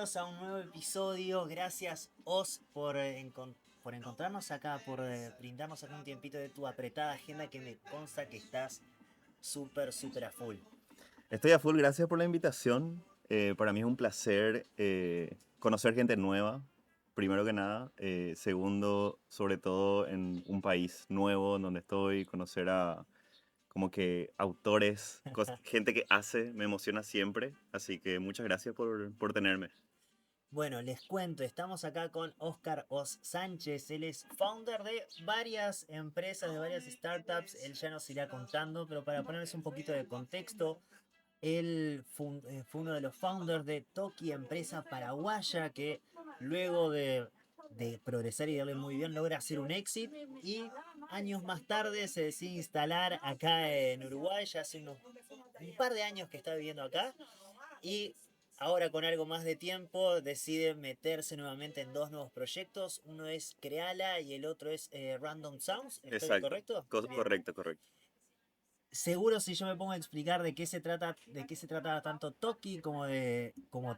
bienvenidos a un nuevo episodio. Gracias, Os, por encontrarnos acá, por brindarnos acá un tiempito de tu apretada agenda que me consta que estás súper a full. Estoy a full, gracias por la invitación. Para mí es un placer conocer gente nueva, primero que nada. Segundo, sobre todo en un país nuevo en donde estoy, conocer a como que autores, gente que hace, me emociona siempre. Así que muchas gracias por tenerme. Bueno, les cuento, estamos acá con Oscar Os Sánchez. Él es founder de varias empresas, de varias startups. Él ya nos irá contando, pero para ponerles un poquito de contexto, él fue uno de los founders de Toki, empresa paraguaya que luego de progresar y darle muy bien logra hacer un exit y años más tarde se decide instalar acá en Uruguay, ya hace un par de años que está viviendo acá y ahora con algo más de tiempo decide meterse nuevamente en dos nuevos proyectos, uno es Creala y el otro es Random Sounds, ¿estoy Exacto. correcto? Bien. Correcto, correcto. Seguro si yo me pongo a explicar de qué se trata tanto Toki como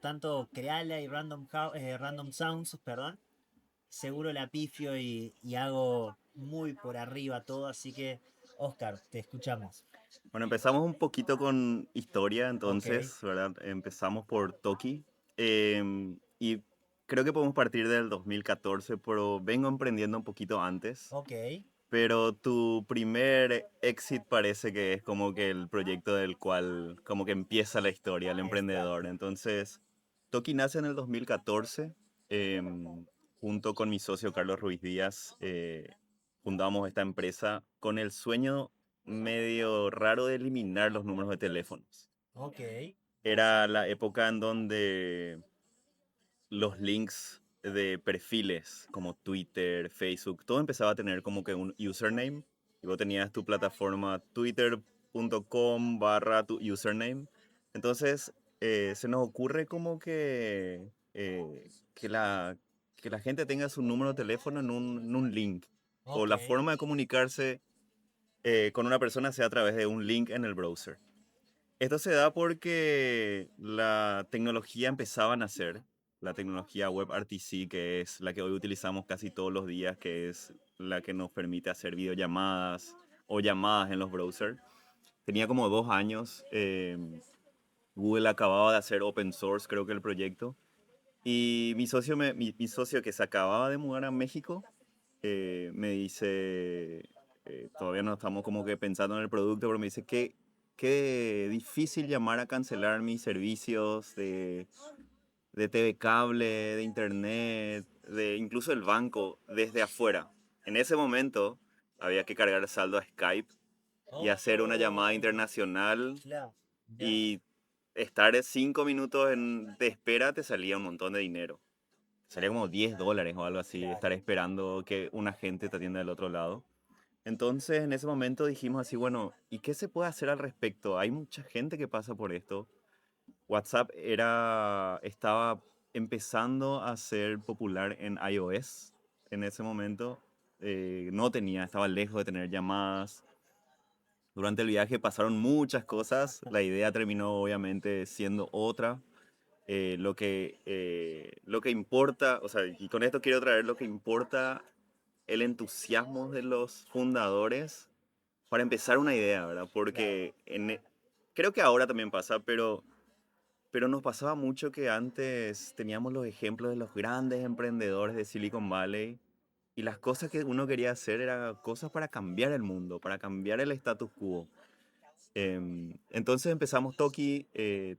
tanto Creala y Random Sounds, perdón, seguro la pifio y hago muy por arriba todo, así que Oscar, te escuchamos. Bueno, empezamos un poquito con historia, Ok, entonces, ¿verdad? Empezamos por Toki. Y creo que podemos partir del 2014, pero vengo emprendiendo un poquito antes. ok, Pero tu primer exit parece que es como que el proyecto del cual como que empieza la historia, el emprendedor. exacto. Entonces, Toki nace en el 2014, junto con mi socio Carlos Ruiz Díaz, fundamos esta empresa con el sueño medio raro de eliminar los números de teléfonos. Ok, Era la época en donde los links de perfiles como Twitter, Facebook, todo empezaba a tener como que un username. Y vos tenías tu plataforma twitter.com/ tu username. Entonces, se nos ocurre como que la gente tenga su número de teléfono en un link. O ok, la forma de comunicarse con una persona sea a través de un link en el browser. Esto se da porque la tecnología empezaba a nacer, la tecnología WebRTC, que es la que hoy utilizamos casi todos los días, que es la que nos permite hacer videollamadas o llamadas en los browsers. Tenía como 2 años, Google acababa de hacer open source, creo que el proyecto, y mi socio que se acababa de mudar a México me dice, todavía no estamos como que pensando en el producto, pero me dice que qué difícil llamar a cancelar mis servicios de TV cable, de internet, de incluso el banco desde afuera. En ese momento había que cargar saldo a Skype y hacer una llamada oh, internacional claro, ya, y estar 5 minutos de espera te salía un montón de dinero. Salía como $10 o algo así, claro. estar esperando que un agente te atienda del otro lado. Entonces, en ese momento dijimos así, bueno, ¿y qué se puede hacer al respecto? Hay mucha gente que pasa por esto. WhatsApp estaba empezando a ser popular en iOS en ese momento. Estaba lejos de tener llamadas. Durante el viaje pasaron muchas cosas. La idea terminó obviamente siendo otra. Lo que importa, o sea, y con esto quiero traer lo que importa el entusiasmo de los fundadores para empezar una idea, ¿verdad? Claro. Porque creo que ahora también pasa, pero nos pasaba mucho que antes teníamos los ejemplos de los grandes emprendedores de Silicon Valley y las cosas que uno quería hacer eran cosas para cambiar el mundo, para cambiar el status quo. Entonces empezamos Toki.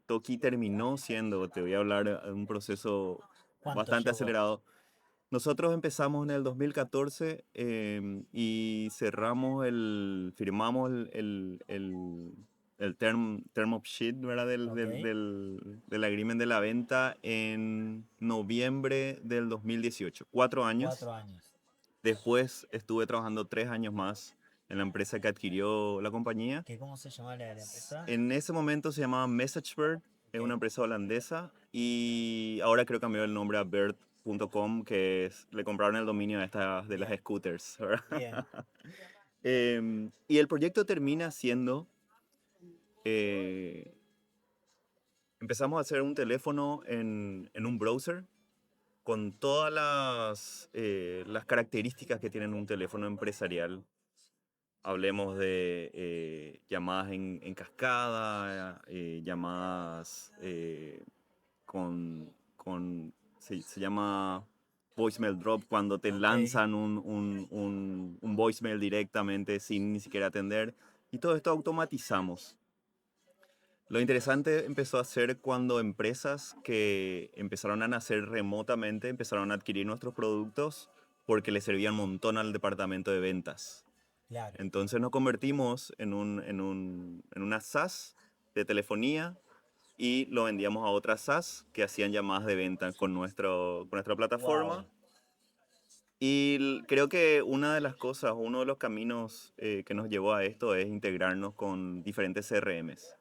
Toki terminó siendo, te voy a hablar de un proceso ¿Cuánto bastante llevó? acelerado. Nosotros empezamos en el 2014 firmamos el term of sheet, ¿verdad? Ok, Del agreement de la venta en noviembre del 2018. 4 años. 4 años. Después estuve trabajando 3 años más en la empresa que adquirió la compañía. ¿Cómo se llama la empresa? En ese momento se llamaba MessageBird, es una Ok, empresa holandesa y ahora creo que cambió el nombre a Bird.com, le compraron el dominio de las bien, scooters, ¿verdad? bien. Y el proyecto termina siendo eh, empezamos a hacer un teléfono en un browser con todas las características que tienen un teléfono empresarial. Hablemos de llamadas en cascada, llamadas se llama voicemail drop, cuando te Ok, lanzan un voicemail directamente sin ni siquiera atender. Y todo esto automatizamos. Lo interesante empezó a ser cuando empresas que empezaron a nacer remotamente empezaron a adquirir nuestros productos porque le servían un montón al departamento de ventas. claro. Entonces nos convertimos en una SaaS de telefonía y lo vendíamos a otras SaaS que hacían llamadas de venta con nuestra plataforma. Wow, Y creo que una de las cosas, uno de los caminos que nos llevó a esto es integrarnos con diferentes CRMs.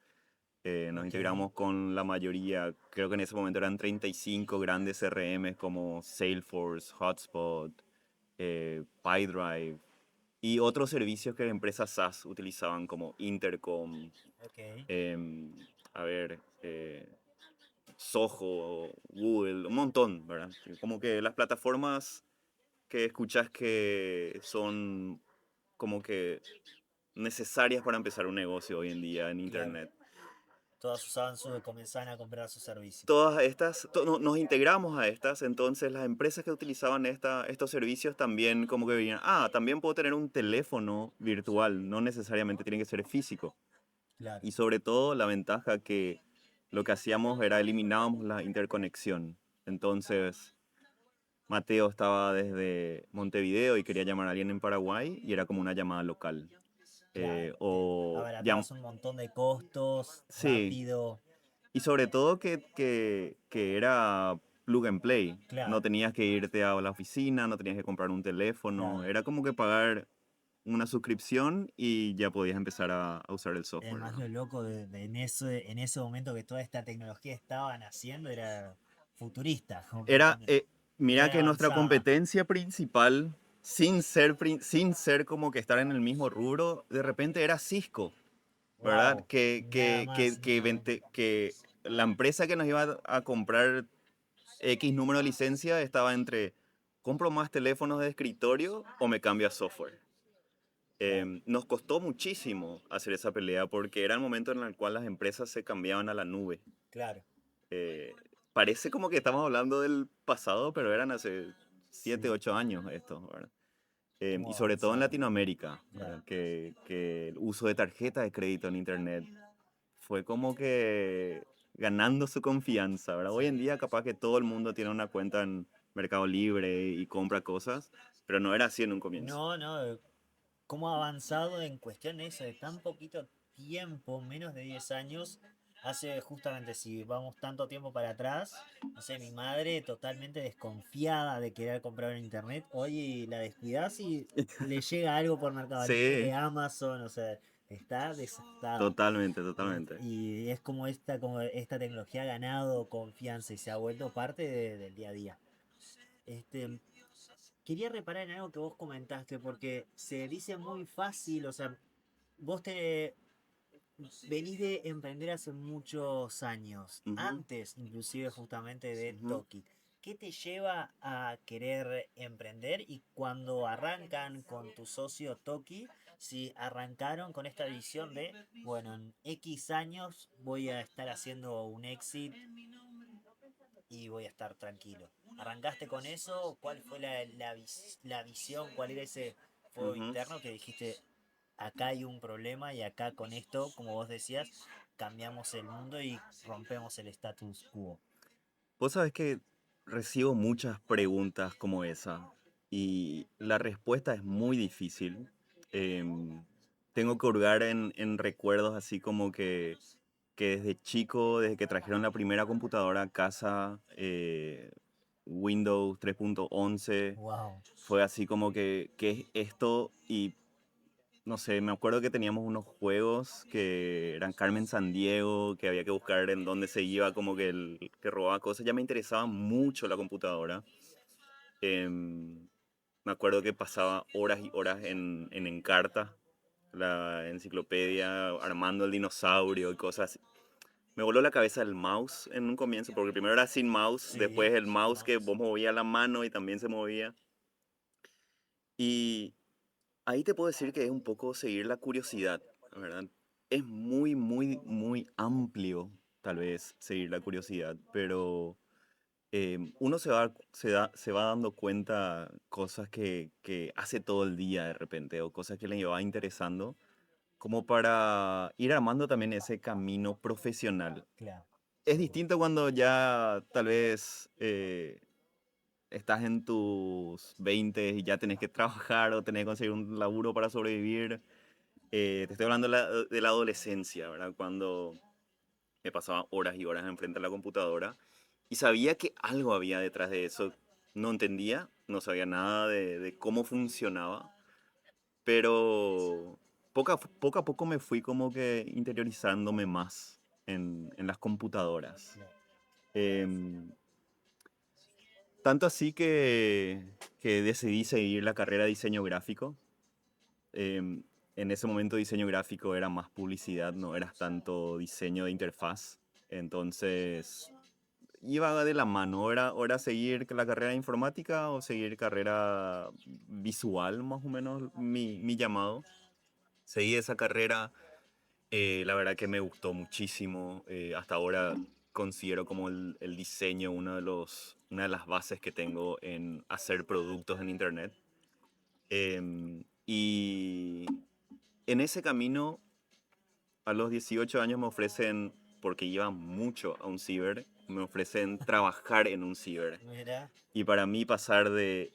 Nos ok, integramos con la mayoría, creo que en ese momento eran 35 grandes CRMs como Salesforce, Hotspot, PyDrive y otros servicios que empresas SaaS utilizaban como Intercom, ok, em, a ver, Soho, Google, un montón, ¿verdad? Como que las plataformas que escuchas que son como que necesarias para empezar un negocio hoy en día en claro. Internet. Todas usaban su, comenzaban a comprar su servicio. Todas estas, nos integramos a estas, entonces las empresas que utilizaban estos servicios también como que veían, también puedo tener un teléfono virtual, no necesariamente tiene que ser físico. Claro. Y sobre todo la ventaja que lo que hacíamos era eliminábamos la interconexión. Entonces Mateo estaba desde Montevideo y quería llamar a alguien en Paraguay y era como una llamada local. Claro, O abaratabas un montón de costos, sí, rápido, y sobre todo que era plug and play. No claro, tenías que irte a la oficina, no tenías que comprar un teléfono. claro. Era como que pagar una suscripción y ya podías empezar a usar el software, Además ¿no? lo loco en ese momento que toda esta tecnología estaba naciendo era futurista, como que Era, mira re que nuestra avanzada. competencia principal, sin ser como que estar en el mismo rubro, de repente era Cisco, ¿verdad? Wow, nada más. Que la empresa que nos iba a comprar X número de licencia estaba entre compro más teléfonos de escritorio o me cambio a software. Claro, Nos costó muchísimo hacer esa pelea porque era el momento en el cual las empresas se cambiaban a la nube. claro. Eh, Parece como que estamos hablando del pasado, pero eran hace 7 Sí, 8 años esto, ¿verdad? Y cómo sobre todo en avanzaron. Latinoamérica, Claro. ¿verdad? Que el uso de tarjeta de crédito en Internet fue como que ganando su confianza, ¿verdad? Hoy en Sí. día capaz que todo el mundo tiene una cuenta en Mercado Libre y compra cosas, pero no era así en un comienzo. No, no, cómo ha avanzado en cuestión de eso, de tan poquito tiempo, menos de 10 años, hace justamente, si vamos tanto tiempo para atrás, no sé, mi madre totalmente desconfiada de querer comprar en internet, hoy la descuidas y le llega algo por Mercado Libre, Sí, Amazon, o sea, está desestada. totalmente, totalmente. Y es como esta tecnología ha ganado confianza y se ha vuelto parte del día a día. Este, quería reparar en algo que vos comentaste, porque se dice muy fácil, o sea, vos te venís de emprender hace muchos años, Ujú, antes inclusive justamente de ujú. Toki. ¿Qué te lleva a querer emprender y cuando arrancan con tu socio Toki, si arrancaron con esta visión de, bueno, en X años voy a estar haciendo un exit y voy a estar tranquilo? ¿Arrancaste con eso? ¿Cuál fue la visión? ¿Cuál era ese fuego Ujú. interno que dijiste, acá hay un problema y acá con esto, como vos decías, cambiamos el mundo y rompemos el status quo? Vos sabés que recibo muchas preguntas como esa y la respuesta es muy difícil. Em, Tengo que hurgar en recuerdos así como que desde chico, desde que trajeron la primera computadora a casa, Windows 3.11, Wow, fue así como que, ¿qué es esto? Y no sé, me acuerdo que teníamos unos juegos que eran Carmen Sandiego, que había que buscar en dónde se iba, como que el que robaba cosas. Ya me interesaba mucho la computadora. Em, Me acuerdo que pasaba horas y horas en Encarta, la enciclopedia, armando el dinosaurio y cosas así. me voló la cabeza el mouse en un comienzo, porque primero era sin mouse, Sí, después el sin mouse que mouse. vos movías la mano y también se movía. Y ahí te puedo decir que es un poco seguir la curiosidad, ¿verdad? Es muy, muy, muy amplio, tal vez, seguir la curiosidad, pero uno se va dando cuenta cosas que hace todo el día de repente, o cosas que le va interesando, como para ir armando también ese camino profesional. Claro, Es sí, distinto cuando ya tal vez estás en tus 20 y ya tenés que trabajar o tenés que conseguir un laburo para sobrevivir. Te estoy hablando de la adolescencia, ¿verdad? Cuando me pasaba horas y horas enfrente a la computadora y sabía que algo había detrás de eso. No entendía, no sabía nada de cómo funcionaba, pero poco a poco me fui como que interiorizándome más en las computadoras. claro. Em, Tanto así que decidí seguir la carrera de diseño gráfico. Em, en ese momento diseño gráfico era más publicidad, no era tanto diseño de interfaz. Entonces iba de la mano, o era seguir la carrera de informática o seguir carrera visual, más o menos mi llamado. Seguí esa carrera, la verdad que me gustó muchísimo. Hasta ahora considero como el diseño una de las bases que tengo en hacer productos en Internet. Y en ese camino, a los 18 años me ofrecen, porque iba mucho a un ciber, me ofrecen trabajar en un ciber. Mira, Y para mí pasar de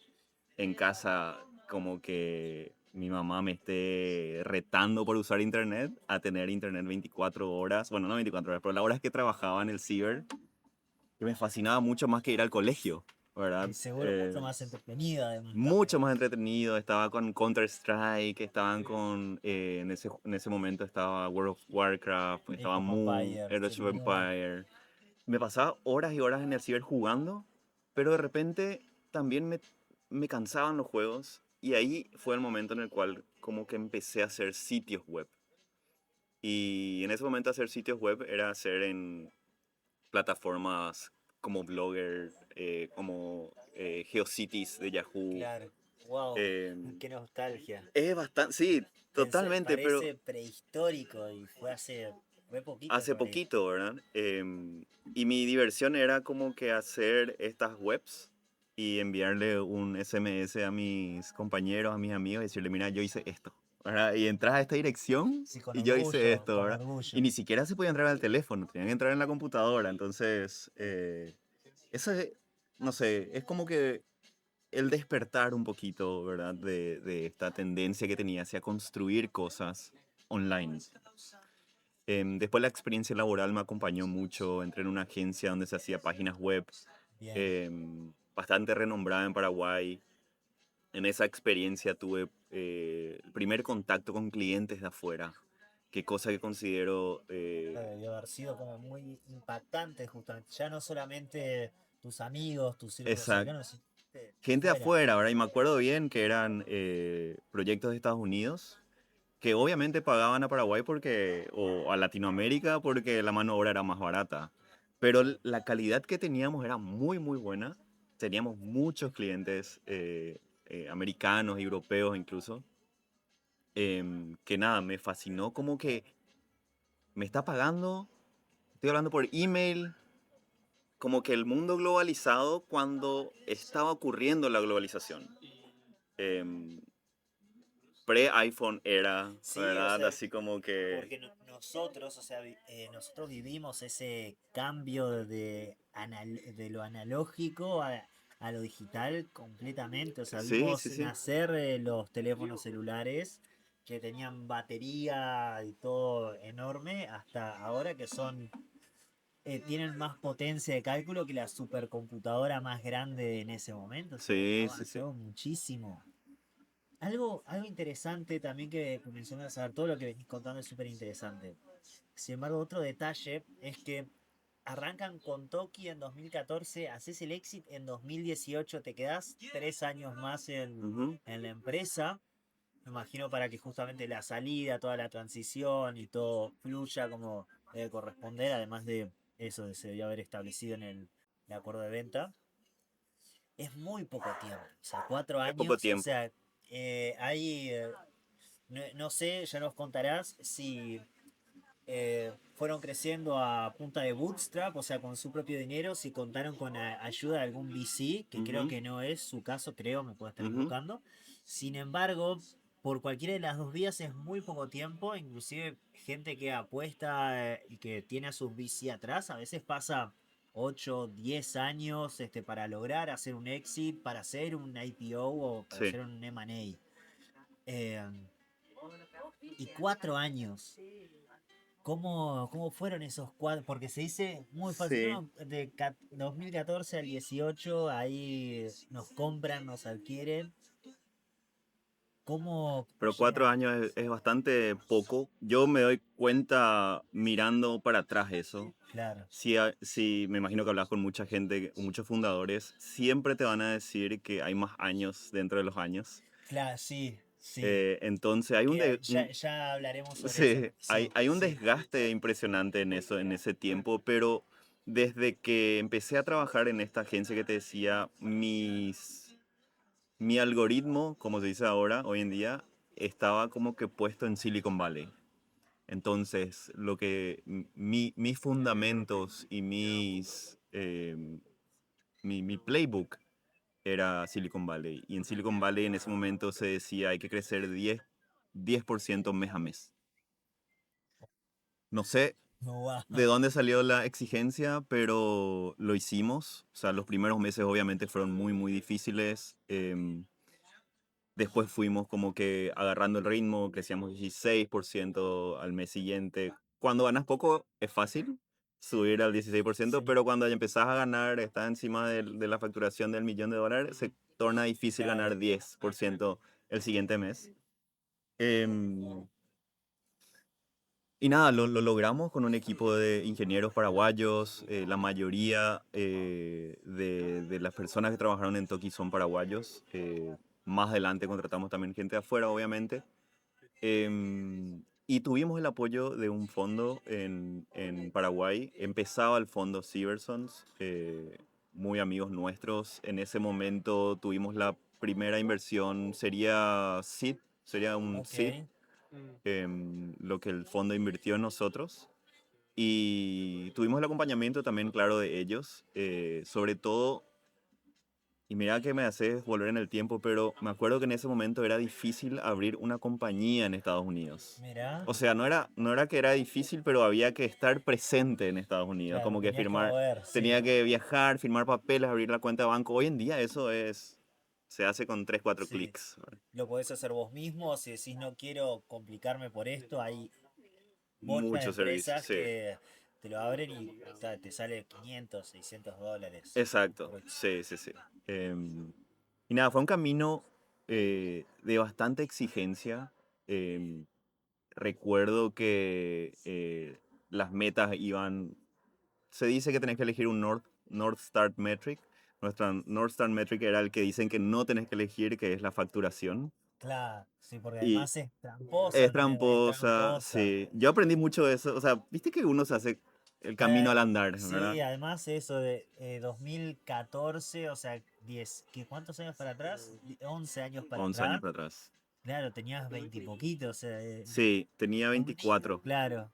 en casa como que mi mamá me esté retando por usar internet a tener internet 24 horas, bueno, no 24 horas, pero las horas que trabajaba en el ciber, que me fascinaba mucho más que ir al colegio, ¿verdad? y seguro mucho más entretenido además también. Mucho más entretenido, estaba con Counter-Strike, estaban con, en ese momento estaba World of Warcraft, Age estaba of Mu, Empires, Age sin of duda. Empire. Me pasaba horas y horas en el ciber jugando, pero de repente también me cansaban los juegos y ahí fue el momento en el cual como que empecé a hacer sitios web. Y en ese momento hacer sitios web era hacer en plataformas como Blogger, como GeoCities de Yahoo. Claro. Wow, eh, qué nostalgia. es bastante, sí, totalmente, pero Parece prehistórico y fue hace re poquito hace por ahí. poquito, ¿verdad? Y mi diversión era como que hacer estas webs y enviarle un SMS a mis compañeros, a mis amigos y decirle, mira, yo hice esto, ¿verdad? Y entras a esta dirección Sí, y yo hice esto, con ¿verdad? Y orgullo. ni siquiera se podía entrar al teléfono, tenían que entrar en la computadora. Entonces, eso es, no sé, es como que el despertar un poquito, ¿verdad? De esta tendencia que tenía hacia construir cosas online. Después la experiencia laboral me acompañó mucho. Entré en una agencia donde se hacía páginas web Bien. bastante renombrada en Paraguay. En esa experiencia tuve el primer contacto con clientes de afuera, qué cosa que considero Debió haber sido como muy impactante justamente. Ya no solamente tus amigos, tus círculos exact, cercanos, sino de gente de afuera. afuera, ¿verdad? Y me acuerdo bien que eran proyectos de Estados Unidos que obviamente pagaban a Paraguay o a Latinoamérica porque la mano de obra era más barata. Pero la calidad que teníamos era muy, muy buena. Teníamos muchos clientes americanos, europeos incluso, que nada, me fascinó como que me está pagando, estoy hablando por email, como que el mundo globalizado cuando estaba ocurriendo la globalización. Em, Pre-iPhone era, Sí, o ¿verdad? sea, Así como que... porque nosotros, o sea, nosotros vivimos ese cambio de lo analógico a lo digital completamente. O sea, Sí, vimos sí, sí. nacer los teléfonos celulares que tenían batería y todo enorme, hasta ahora que son tienen más potencia de cálculo que la supercomputadora más grande en ese momento. O sea, ha Sí, sí, sí. avanzado muchísimo. Algo interesante también que mencionas, a ver, todo lo que venís contando es súper interesante. Sin embargo, otro detalle es que arrancan con Toki en 2014, haces el exit en 2018, te quedás 3 años más Ujú. en la empresa. Me imagino para que justamente la salida, toda la transición y todo fluya como debe corresponder, además de eso de se debió haber establecido en el acuerdo de venta. Es muy poco tiempo, o sea, cuatro Es poco años, o tiempo. sea, hay, no sé, ya nos contarás si fueron creciendo a punta de bootstrap, o sea, con su propio dinero, si contaron con ayuda de algún VC, que creo Ujú, que no es su caso, creo, me puedo estar ujú. equivocando. Sin embargo, por cualquiera de las dos vías es muy poco tiempo, inclusive gente que apuesta y que tiene a sus VC atrás, a veces pasa 8 10 años para lograr hacer un exit, para hacer un IPO o para Sí, hacer un M&A. Eh, y 4 años. ¿Cómo fueron esos cuatro? Porque se dice muy fácil, sí. ¿no? De 2014 al 18, ahí nos compran, nos adquieren. ¿Cómo Pero llega? 4 años es bastante poco. Yo me doy cuenta mirando para atrás eso. Claro, Si me imagino que hablas con mucha gente, con muchos fundadores, siempre te van a decir que hay más años dentro de los años. claro, sí, sí. Entonces hay Que ya hablaremos sobre eso. sí, Sí, hay un sí. desgaste impresionante en eso, en ese tiempo, pero desde que empecé a trabajar en esta agencia que te decía, mi algoritmo, como se dice ahora, hoy en día, estaba como que puesto en Silicon Valley. Entonces, mis fundamentos y mi playbook era Silicon Valley. Y en Silicon Valley en ese momento se decía hay que crecer 10% mes a mes. No sé Wow. de dónde salió la exigencia, pero lo hicimos. O sea, los primeros meses obviamente fueron muy, muy difíciles. Después fuimos como que agarrando el ritmo, crecíamos 16% al mes siguiente. Cuando ganas poco es fácil subir al 16%, Sí, pero cuando ya empezás a ganar, estás encima de la facturación del $1.000.000, se torna difícil claro. ganar 10% el siguiente mes. Em, y nada, lo logramos con un equipo de ingenieros paraguayos. La mayoría de las personas que trabajaron en Toki son paraguayos. Más adelante contratamos también gente de afuera, obviamente. Y tuvimos el apoyo de un fondo en Paraguay. Empezaba el fondo Sieversons, muy amigos nuestros. En ese momento tuvimos la primera inversión, sería un Ok. seed, lo que el fondo invirtió en nosotros. Y tuvimos el acompañamiento también, claro, de ellos. Sobre todo, y mira que me haces volver en el tiempo, pero me acuerdo que en ese momento era difícil abrir una compañía en Estados Unidos. Mira, O sea, no era que era difícil, pero había que estar presente en Estados Unidos, claro, como que tenías que firmar, mover, sí. tenía que viajar, firmar papeles, abrir la cuenta de banco. Hoy en día se hace con 3 4 Sí. clics. ¿Verdad? Lo podés hacer vos mismo, si decís no quiero complicarme por esto, hay bocha de Muchos servicios, empresas sí. que te lo abren y te sale 500 $600. Exacto, Aprox. sí, sí, sí. Y nada, fue un camino de bastante exigencia. em, Recuerdo que las metas iban. Se dice que tenés que elegir un North Star Metric. Nuestra North Star Metric era el que dicen que no tenés que elegir, que es la facturación. Claro, sí, porque Y además es tramposa, es es tramposa, tramposa. sí. Yo aprendí mucho de eso. O sea, viste que uno se hace el camino al Claro, andar, sí, ¿verdad? además eso de 2014, o sea, ¿cuántos años para atrás? 11 años para 11 años atrás. para atrás. Claro, tenías 20 y poquito, o sea, Sí, tenía un niño, 24. claro, un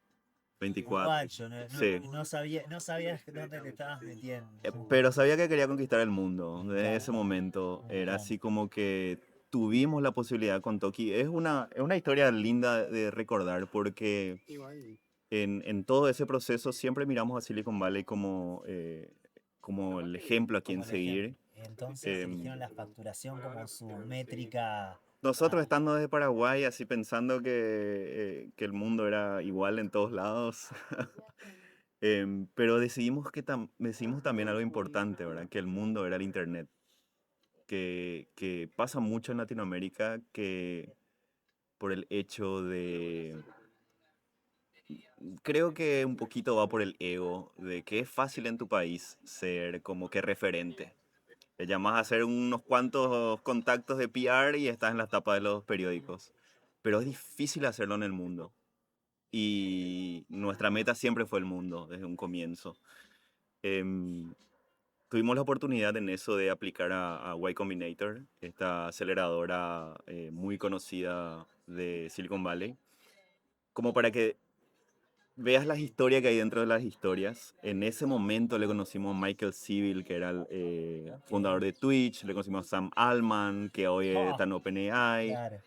24. guacho, Sí. no sabías dónde te estabas metiendo. Pero sabía que quería conquistar el mundo. Me Desde ese encanta, momento me era encanta. así como que tuvimos la posibilidad con Toki. Es una historia linda de recordar porque en todo ese proceso siempre miramos a Silicon Valley como el ejemplo a quien Como el ejemplo. seguir. Entonces Em, eligieron la facturación como su métrica. Nosotros Ah, estando desde Paraguay, así pensando que el mundo era igual en todos lados, pero decidimos también algo importante, ¿verdad? Que el mundo era el Internet. Que pasa mucho en Latinoamérica que por el hecho de, creo que un poquito va por el ego, de que es fácil en tu país ser como que referente. Te llamas a hacer unos cuantos contactos de PR y estás en la tapa de los periódicos. Pero es difícil hacerlo en el mundo. y nuestra meta siempre fue el mundo desde un comienzo. Em, Tuvimos la oportunidad en eso de aplicar a Y Combinator, esta aceleradora muy conocida de Silicon Valley, como para que veas las historias que hay dentro de las historias. En ese momento le conocimos a Michael Civil, que era el Ok. fundador de Twitch, le conocimos a Sam Altman, que hoy Oh, está en OpenAI. claro,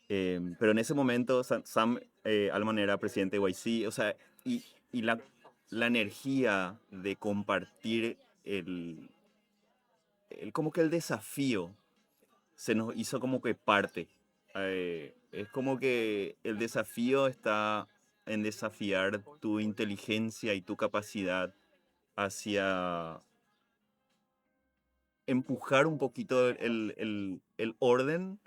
Pero en ese momento Sam Altman era presidente de YC, o sea, y la energía de compartir como que el desafío se nos hizo como que parte. Es como que el desafío está en desafiar tu inteligencia y tu capacidad hacia empujar un poquito el orden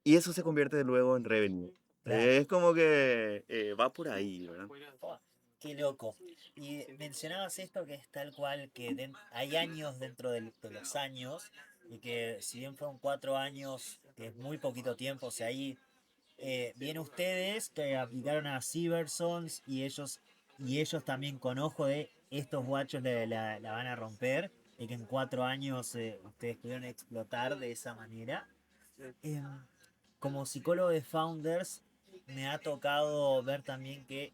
y eso se convierte luego en revenue. claro. Es como que va por ahí, ¿verdad? Oh, qué loco. Y mencionabas esto que es tal cual, que hay años dentro de los años, y que si bien fueron 4 años, que es muy poquito tiempo, o sea, ahí bien ustedes que aplicaron a Cybersons y ellos también con ojo de estos guachos la van a romper, y que en 4 años ustedes pudieron explotar de esa manera. Em, Como psicólogo de founders, me ha tocado ver también que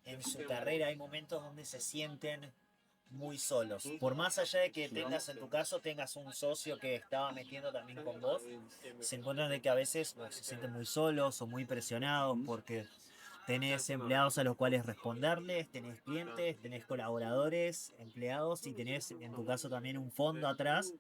en su carrera hay momentos donde se sienten muy solos. Por más allá de que tengas, en tu caso, tengas un socio que estaba metiendo también con vos, se encuentran de que a veces se sienten muy solos o muy presionados porque tenés empleados a los cuales responderles, tenés clientes, tenés colaboradores, empleados y tenés en tu caso también un fondo atrás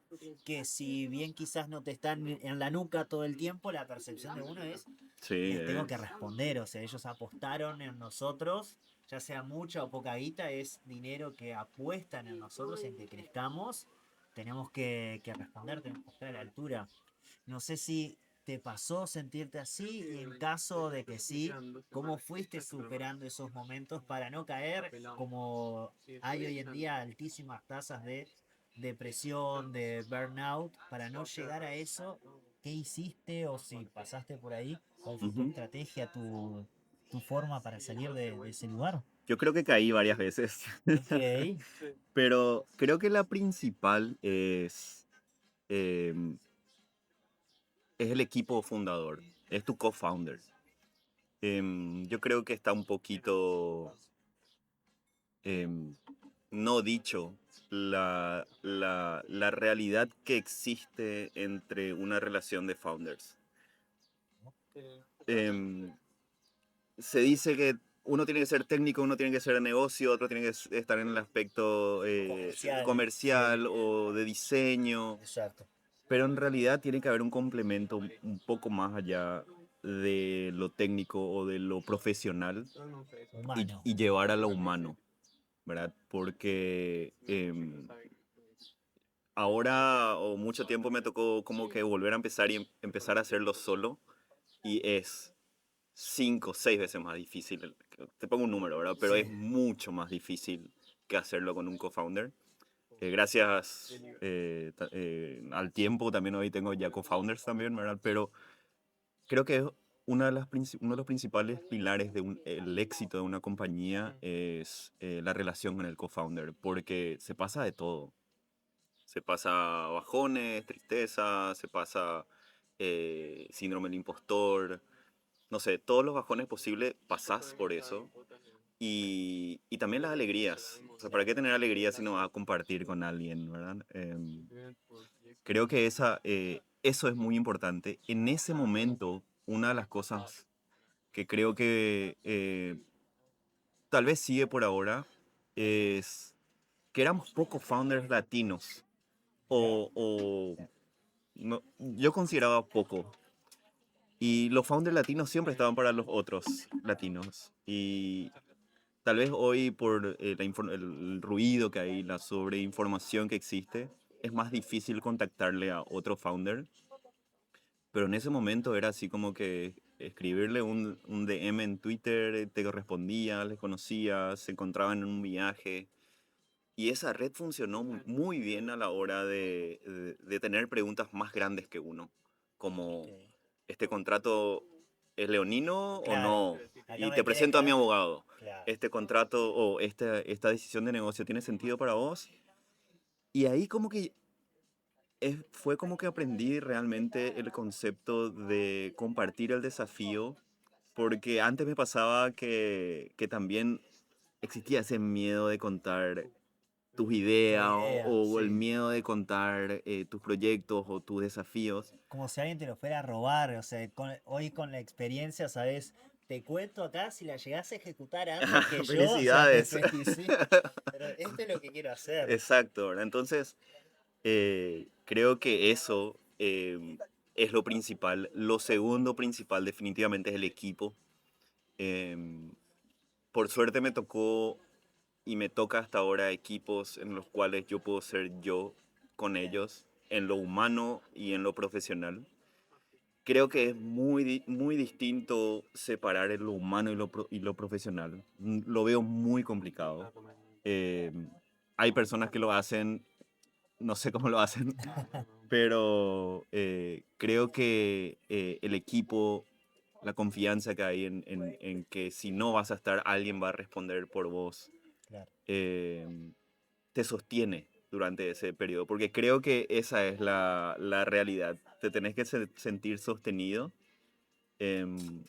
que si bien quizás no te están en la nuca todo el tiempo, la percepción de uno es Sí, les tengo que es. responder, o sea, ellos apostaron en nosotros, ya sea mucha o poca guita, es dinero que apuestan en nosotros, en que crezcamos, tenemos que responder, tenemos que estar a la altura. No sé si te pasó sentirte así y en caso de que sí, ¿cómo fuiste superando esos momentos para no caer como hay hoy en día altísimas tasas de depresión, de burnout, para no llegar a eso? ¿Qué hiciste o si pasaste por ahí? ¿Cuál fue tu Ujú. estrategia, tu forma para salir de ese lugar? Yo creo que caí varias veces, Ok, pero creo que la principal em, es el equipo fundador, es tu co-founder. Yo creo que está un poquito em, no dicho la realidad que existe entre una relación de founders. Em, Se dice que uno tiene que ser técnico, uno tiene que ser de negocio, otro tiene que estar en el aspecto comercial, sí, comercial o de diseño, exacto. pero en realidad tiene que haber un complemento un poco más allá de lo técnico o de lo profesional Humano. y llevar a lo humano, ¿verdad? Porque ahora o mucho tiempo me tocó como que volver a empezar y empezar a hacerlo solo y es 5 o 6 veces más difícil. Te pongo un número, ¿verdad? Pero es Sí. mucho más difícil que hacerlo con un co-founder. Gracias al tiempo, también hoy tengo ya co-founders también, ¿verdad? Pero creo que es uno de los principales pilares el éxito de una compañía es la relación con el co-founder, porque se pasa de todo. Se pasa bajones, tristeza, se pasa síndrome del impostor, no sé, todos los bajones posibles pasás por eso. Y también las alegrías. O sea, ¿para qué tener alegrías si no vas a compartir con alguien, verdad? Creo que eso es muy importante. En ese momento, una de las cosas que creo que tal vez sigue por ahora es que éramos pocos founders latinos. O no, yo consideraba poco. Y los founders latinos siempre estaban para los otros latinos. Y tal vez hoy por el ruido que hay, la sobreinformación que existe, es más difícil contactarle a otro founder. Pero en ese momento era así como que escribirle un DM en Twitter, te respondía, les conocía, se encontraban en un viaje. Y esa red funcionó muy bien a la hora de tener preguntas más grandes que uno, Ok. como, ¿este contrato es leonino o Claro, no? Acá y me te quieren presento a mi cagar. abogado. Claro. Este contrato o esta decisión de negocio tiene sentido para vos. Y ahí como que fue como que aprendí realmente el concepto de compartir el desafío, porque antes me pasaba que también existía ese miedo de contar tus Tu ideas idea, o el sí. miedo de contar tus proyectos o tus desafíos. Como si alguien te lo fuera a robar. O sea, hoy con la experiencia, ¿sabes? Te cuento acá, si la llegás a ejecutar antes que yo, o sea, Felicidades. y sí, pero esto es lo que quiero hacer. Exacto, ¿verdad? Entonces, creo que eso es lo principal. Lo segundo principal definitivamente es el equipo. Em, por suerte me tocó y me toca hasta ahora equipos en los cuales yo puedo ser yo con Bien, ellos, en lo humano y en lo profesional. Creo que es muy distinto separar lo humano y lo profesional. Lo veo muy complicado. Eh, hay personas que lo hacen, no sé cómo lo hacen, pero creo que el equipo, la confianza que hay en que si no vas a estar, alguien va a responder por vos, claro. eh, te sostiene durante ese periodo, porque creo que esa es la realidad. Te tenés que sentir sostenido, em,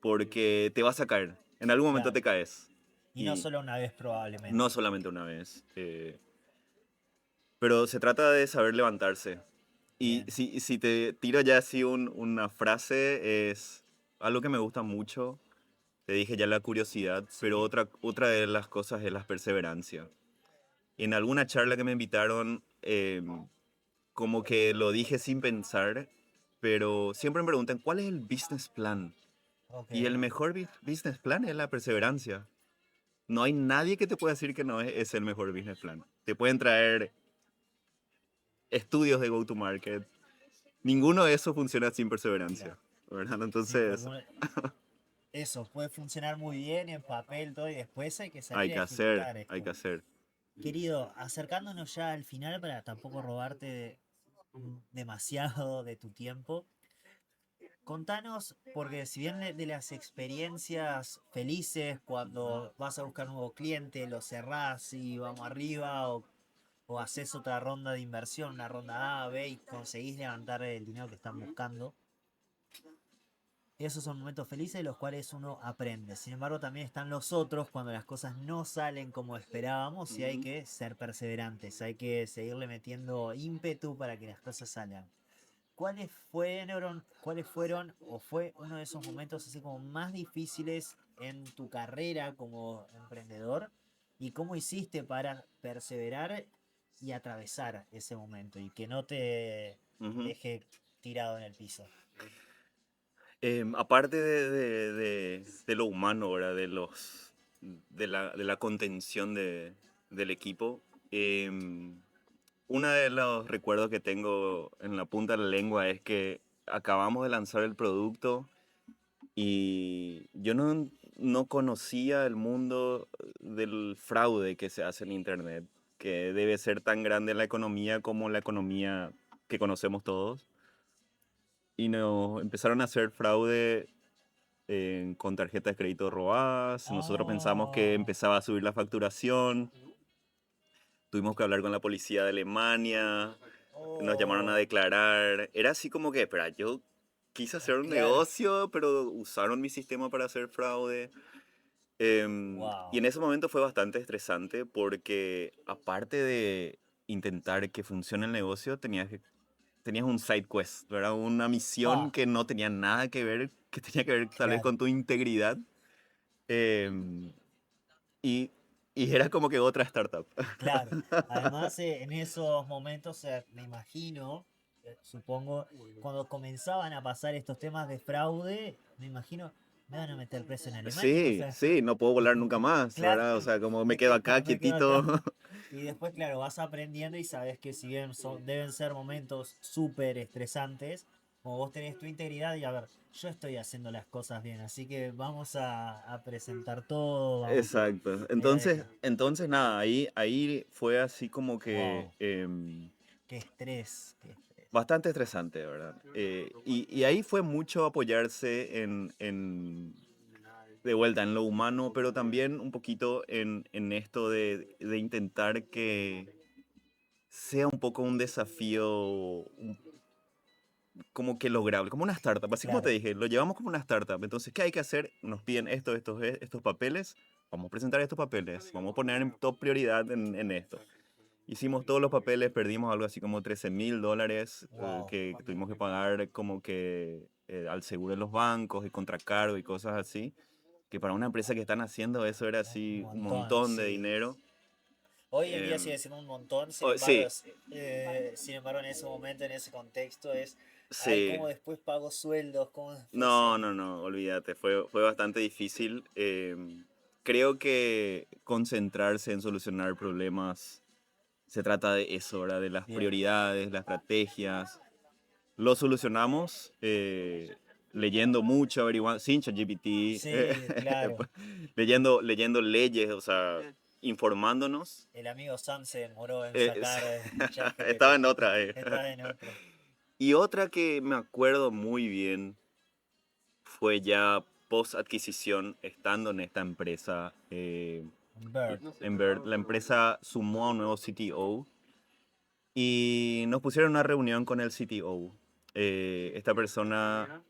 porque te vas a caer. En algún momento Claro. te caes. Y no Y solo una vez no probablemente. solamente una vez. Pero se trata de saber levantarse. Y Bien. si te tiro ya así una frase, es algo que me gusta mucho. Te dije ya la curiosidad, pero Sí. otra de las cosas es la perseverancia. En alguna charla que me invitaron, como que lo dije sin pensar, pero siempre me preguntan, ¿cuál es el business plan? Ok. Y el mejor business plan es la perseverancia. No hay nadie que te pueda decir que no es el mejor business plan. Te pueden traer estudios de go-to-market. Ninguno de esos funciona sin Claro. perseverancia, ¿verdad? Sí, porque Entonces, eso puede funcionar muy bien en papel, todo, y después hay que salir a ejecutar hay que esto. hacer. Querido, acercándonos ya al final para tampoco robarte demasiado de tu tiempo, contanos, porque si bien de las experiencias felices cuando vas a buscar un nuevo cliente, lo cerrás y vamos arriba, o haces otra ronda de inversión, una ronda A, B y conseguís levantar el dinero que están buscando, esos son momentos felices de los cuales uno aprende. Sin embargo, también están los otros cuando las cosas no salen como esperábamos y hay Ujú. que ser perseverantes, hay que seguirle metiendo ímpetu para que las cosas salgan. ¿Cuáles fueron o fue uno de esos momentos así como más difíciles en tu carrera como emprendedor? ¿Y cómo hiciste para perseverar y atravesar ese momento y que no te Ujú. deje tirado en el piso? Aparte de lo humano, ¿verdad? De la contención del equipo, uno de los recuerdos que tengo en la punta de la lengua es que acabamos de lanzar el producto y yo no conocía el mundo del fraude que se hace en Internet, que debe ser tan grande la economía como la economía que conocemos todos. Y nos empezaron a hacer fraude con tarjetas de crédito robadas. Nosotros pensamos que Oh, empezaba a subir la facturación. Tuvimos que hablar con la policía de Alemania. Nos llamaron a oh, declarar. Era así como que, espera, yo quise hacer un claro, negocio, pero usaron mi sistema para hacer fraude. Y wow, en ese momento fue bastante estresante porque aparte de intentar que funcione el negocio, tenías un side quest, ¿verdad? Una misión pa, que no tenía nada que ver, que tenía que ver tal vez claro, con tu integridad. em, y, y era como que otra startup. claro. Además, en esos momentos, me imagino, supongo, cuando comenzaban a pasar estos temas de fraude, me imagino, me van a meter preso en Alemania, o Sí, sea, sí, no puedo volar nunca más, claro, ¿verdad? O sea, como me me quedo quedo, acá me quedo quietito. acá. Y después, claro, vas aprendiendo y sabes que si bien deben ser momentos súper estresantes, como vos tenés tu integridad y a ver, yo estoy haciendo las cosas bien, así que vamos a presentar todo, vamos a... Exacto. Entonces nada, ahí fue así como que Wow, qué estrés, qué estrés. bastante estresante, ¿verdad? Y ahí fue mucho apoyarse de vuelta en lo humano, pero también un poquito en esto de intentar que sea un poco un desafío como que lograble, como una startup. Así como te Claro. dije, lo llevamos como una startup. Entonces, ¿qué hay que hacer? Nos piden estos papeles. Vamos a presentar estos papeles. Vamos a poner en top prioridad en esto. Hicimos todos los papeles, perdimos algo así como $13,000 Wow. que tuvimos que pagar como que al seguro de los bancos y contracargo y cosas así. Que para una empresa que están haciendo eso era Un así un montón, montón de sí. dinero. Hoy en día Em, sigue siendo un montón, sin embargo, sí, sin embargo en ese momento, en ese contexto es, ay, sí. ¿cómo después pago sueldos? ¿Cómo después? No, no, no, olvídate, fue bastante difícil. Creo que concentrarse en solucionar problemas se trata de eso, ¿verdad? De las Bien. prioridades, las estrategias. Lo solucionamos leyendo mucho, averiguando, sin ChatGPT, Sí, claro. leyendo leyes, o sea, informándonos. El amigo Sam se demoró en Eh, sacar estaba ChatGPT. en otra. Está en otro. Y otra que me acuerdo muy bien fue ya post adquisición, estando en esta empresa. Bird. En ver, la empresa sumó a un nuevo CTO y nos pusieron una reunión con el CTO. Esta persona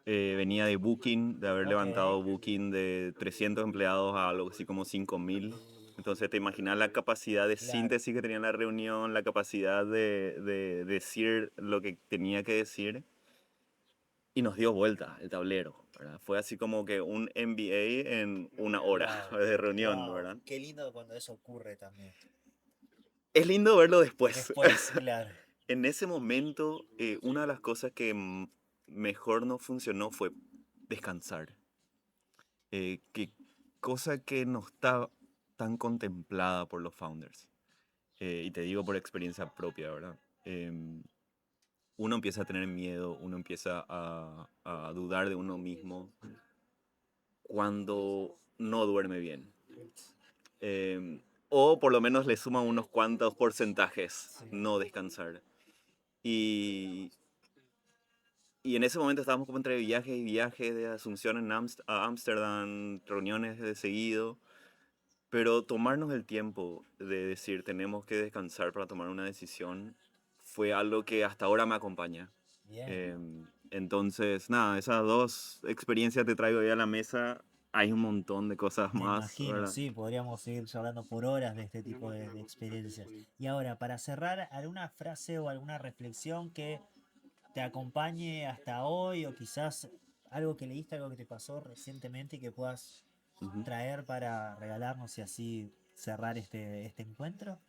venía de Booking, de haber Ok. levantado Booking de 300 empleados a algo así como 5,000. Entonces te imaginas la capacidad de Claro. síntesis que tenía la reunión, la capacidad de decir lo que tenía que decir. Y nos dio vuelta el tablero, ¿verdad? Fue así como que un MBA en una hora Wow. de reunión, Wow. ¿verdad? Qué lindo cuando eso ocurre también. Es lindo verlo después. Después, claro. En ese momento, una de las cosas que mejor no funcionó fue descansar. Que cosa que no está tan contemplada por los founders. Y te digo por experiencia propia, ¿verdad? Uno empieza a tener miedo, uno empieza a dudar de uno mismo cuando no duerme bien. O por lo menos le suma unos cuantos porcentajes Sí. no descansar. Y, y en ese momento estábamos como entre viajes y viajes de Asunción a Ámsterdam, reuniones de seguido. Pero tomarnos el tiempo de decir tenemos que descansar para tomar una decisión fue algo que hasta ahora me acompaña. Bien. Entonces, nada, esas dos experiencias te traigo hoy a la mesa. Hay un montón de cosas Me más, imagino, ¿verdad? sí, podríamos seguir charlando por horas de este tipo de experiencias. Y ahora, para cerrar, ¿alguna frase o alguna reflexión que te acompañe hasta hoy o quizás algo que leíste, algo que te pasó recientemente y que puedas Ujú. traer para regalarnos y así cerrar este encuentro?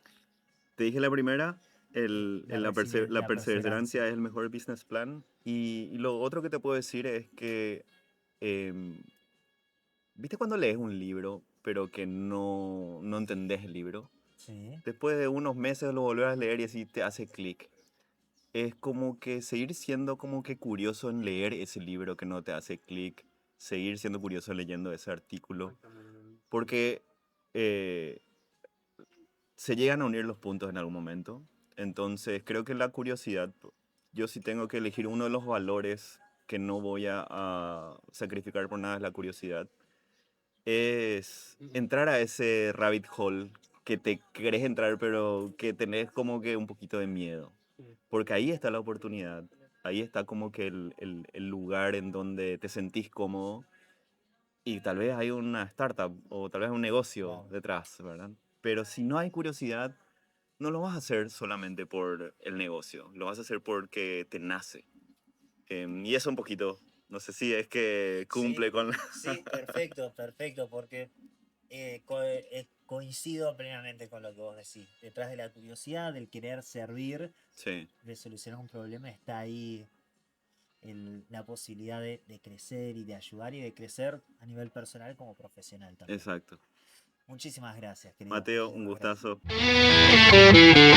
Te dije la primera, la La perseverancia perseverancia. es el mejor business plan. Y lo otro que te puedo decir es que, em, ¿viste cuando lees un libro, pero que no entendés el libro? Sí, Después de unos meses lo volvés a leer y así te hace clic. Es como que seguir siendo como que curioso en leer ese libro que no te hace clic, seguir siendo curioso leyendo ese artículo, porque eh, se llegan a unir los puntos en algún momento. Entonces creo que la curiosidad, yo sí tengo que elegir uno de los valores que no voy a sacrificar por nada, es la curiosidad, es entrar a ese rabbit hole que te querés entrar, pero que tenés como que un poquito de miedo. Porque ahí está la oportunidad. Ahí está como que el lugar en donde te sentís cómodo y tal vez hay una startup o tal vez un negocio claro. detrás, ¿verdad? Pero si no hay curiosidad, no lo vas a hacer solamente por el negocio, lo vas a hacer porque te nace. Y eso un poquito, no sé si es que cumple Sí, con... sí, perfecto, perfecto, porque coincido plenamente con lo que vos decís. Detrás de la curiosidad, del querer servir, Sí, de solucionar un problema, está ahí la posibilidad de crecer y de ayudar y de crecer a nivel personal como profesional también. exacto. Muchísimas gracias, querido. Mateo, un Muchísimas gracias. gustazo.